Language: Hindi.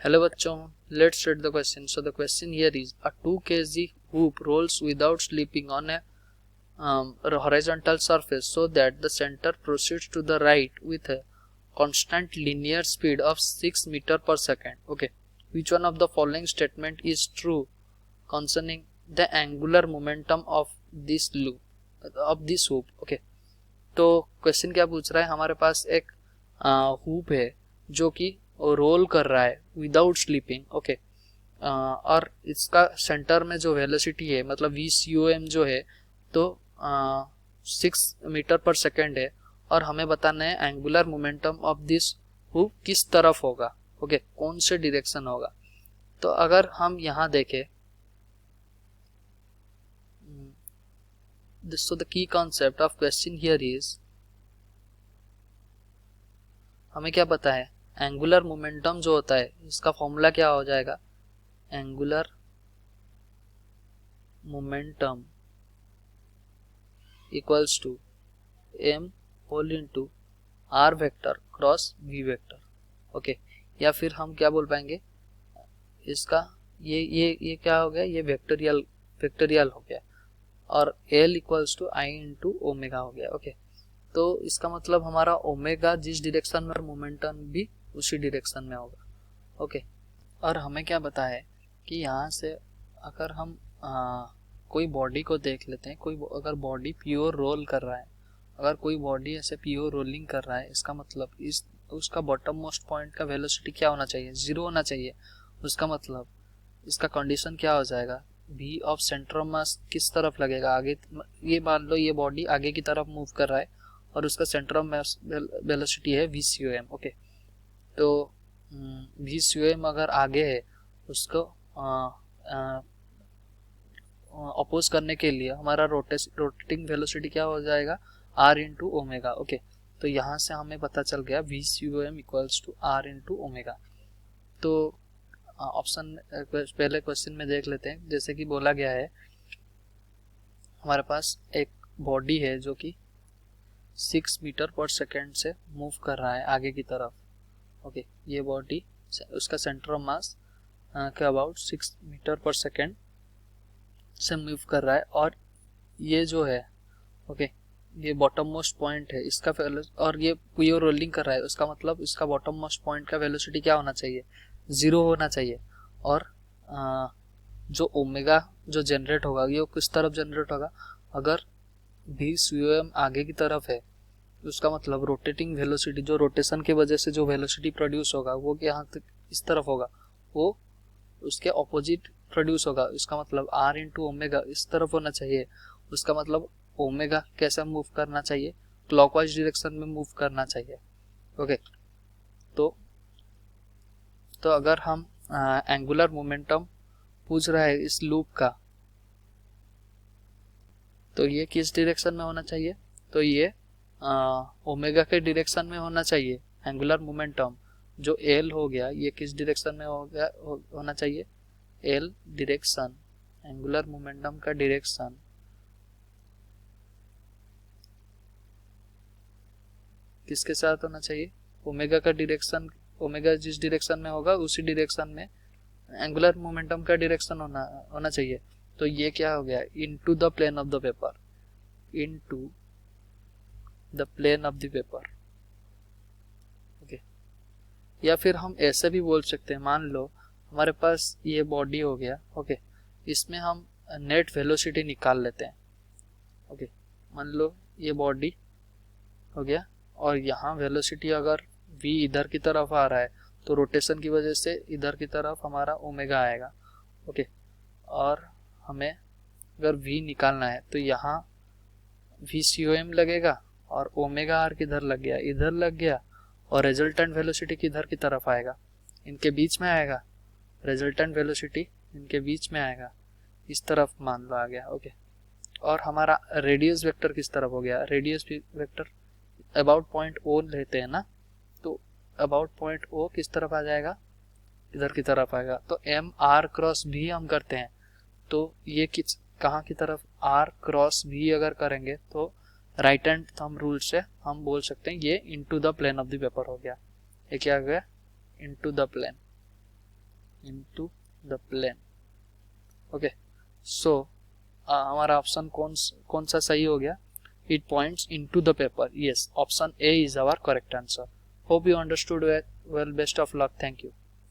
Hello बच्चों, let's read the question. So the question here is a 2 kg hoop rolls without slipping on a horizontal surface so that the center proceeds to the right with a constant linear speed of 6 meter per second. Okay, which one of the following statement is true concerning the angular momentum of this hoop? Okay, तो क्वेश्चन क्या पूछ रहा है, हमारे पास एक हुप है जो कि रोल कर रहा है विदाउट स्लीपिंग. ओके, और इसका सेंटर में जो वेलोसिटी है मतलब VCOM जो है तो 6 मीटर पर सेकेंड है, और हमें बताना है angular momentum of this hoop किस तरफ होगा. ओके, कौन से डायरेक्शन होगा. तो अगर हम यहाँ देखें, so the key concept of question here is, हमें क्या पता है एंगुलर मोमेंटम जो होता है इसका फॉर्मूला क्या हो जाएगा. Angular momentum equals to m whole into r vector cross v vector. Okay, या फिर हम क्या बोल पाएंगे इसका, ये क्या हो गया, ये वेक्टोरियल हो गया, और L equals to I into omega हो गया. ओके, तो इसका मतलब हमारा ओमेगा जिस डायरेक्शन में, मोमेंटम भी उसी डायरेक्शन में होगा. ओके, और हमें क्या पता है कि यहाँ से अगर हम कोई बॉडी को देख लेते हैं, कोई अगर बॉडी प्योर रोल कर रहा है, अगर कोई बॉडी ऐसे प्योर रोलिंग कर रहा है, इसका मतलब उसका बॉटम मोस्ट पॉइंट का वेलोसिटी क्या होना चाहिए, 0 होना चाहिए. उसका मतलब इसका कंडीशन क्या हो जाएगा, V of centre of mass किस तरफ लगेगा, आगे. ये मान लो ये बॉडी आगे की तरफ मूव कर रहा है और उसका सेंटर ऑफ मास वेलोसिटी है VCOM. ओके, तो VCOM अगर आगे है, उसको अपोज करने के लिए हमारा रोटेटिंग वेलोसिटी क्या हो जाएगा, R इंटू ओमेगा. ओके, तो यहाँ से हमें पता चल गया VCOM equals to R into omega. तो ऑप्शन पहले क्वेश्चन में देख लेते हैं. जैसे कि बोला गया है हमारे पास एक बॉडी है जो कि 6 मीटर पर सेकेंड से मूव कर रहा है आगे की तरफ. ओके, ये बॉडी उसका सेंटर ऑफ मास के अबाउट 6 मीटर पर सेकेंड से मूव कर रहा है, और ये जो है ओके ये बॉटम मोस्ट पॉइंट है इसका, और ये प्योर रोलिंग कर रहा है. उसका मतलब इसका बॉटम मोस्ट पॉइंट का वेलोसिटी क्या होना चाहिए, 0 होना चाहिए. और जो ओमेगा जो जनरेट होगा ये किस तरफ जनरेट होगा, अगर VCOM आगे की तरफ है उसका मतलब रोटेटिंग वेलोसिटी, जो रोटेशन की वजह से जो वेलोसिटी प्रोड्यूस होगा वो यहाँ तक इस तरफ होगा, वो उसके ऑपोजिट प्रोड्यूस होगा. इसका मतलब R इंटू ओमेगा इस तरफ होना चाहिए. उसका मतलब ओमेगा कैसा मूव करना चाहिए, क्लॉकवाइज डायरेक्शन में मूव करना चाहिए. ओके, तो अगर हम एंगुलर मोमेंटम पूछ रहा है इस लूप का, तो ये किस डायरेक्शन में होना चाहिए, तो ये ओमेगा के डायरेक्शन में होना चाहिए. एंगुलर मोमेंटम जो L हो गया ये किस डायरेक्शन में होना चाहिए, L डायरेक्शन, एंगुलर मोमेंटम का डायरेक्शन किसके साथ होना चाहिए, ओमेगा का डायरेक्शन. ओमेगा जिस डायरेक्शन में होगा उसी डायरेक्शन में एंगुलर मोमेंटम का डायरेक्शन होना चाहिए. तो ये क्या हो गया, into the plane of the paper, into the plane of the paper. Okay, या फिर हम ऐसे भी बोल सकते हैं, मान लो हमारे पास ये बॉडी हो गया. ओके, इसमें हम नेट वेलोसिटी निकाल लेते हैं. ओके, मान लो ये बॉडी हो गया, और यहाँ वेलोसिटी अगर V इधर की तरफ आ रहा है तो रोटेशन की वजह से इधर की तरफ हमारा ओमेगा आएगा. ओके, और हमें अगर V निकालना है तो यहाँ VCOM लगेगा और ओमेगा R किधर लग गया, इधर लग गया, और रिजल्टेंट वेलोसिटी किधर की तरफ आएगा, इनके बीच में आएगा. रिजल्टेंट वेलोसिटी इनके बीच में आएगा, इस तरफ मान लो आ गया. ओके, और हमारा रेडियस वेक्टर किस तरफ हो गया, radius vector about point O लेते हैं ना, तो अबाउट पॉइंट O किस तरफ आ जाएगा, इधर की तरफ आएगा. तो M R क्रॉस V हम करते हैं, तो ये कहाँ की तरफ, R क्रॉस V अगर करेंगे तो राइट हैंड थंब रूल से हम बोल सकते हैं ये into the plane of the paper हो गया. ये क्या हो गया, into the plane. Into the plane. Okay, so हमारा ऑप्शन कौन सा सही हो गया? It points into the paper. Yes, option A is our correct answer. Hope you understood well. Best of luck. Thank you.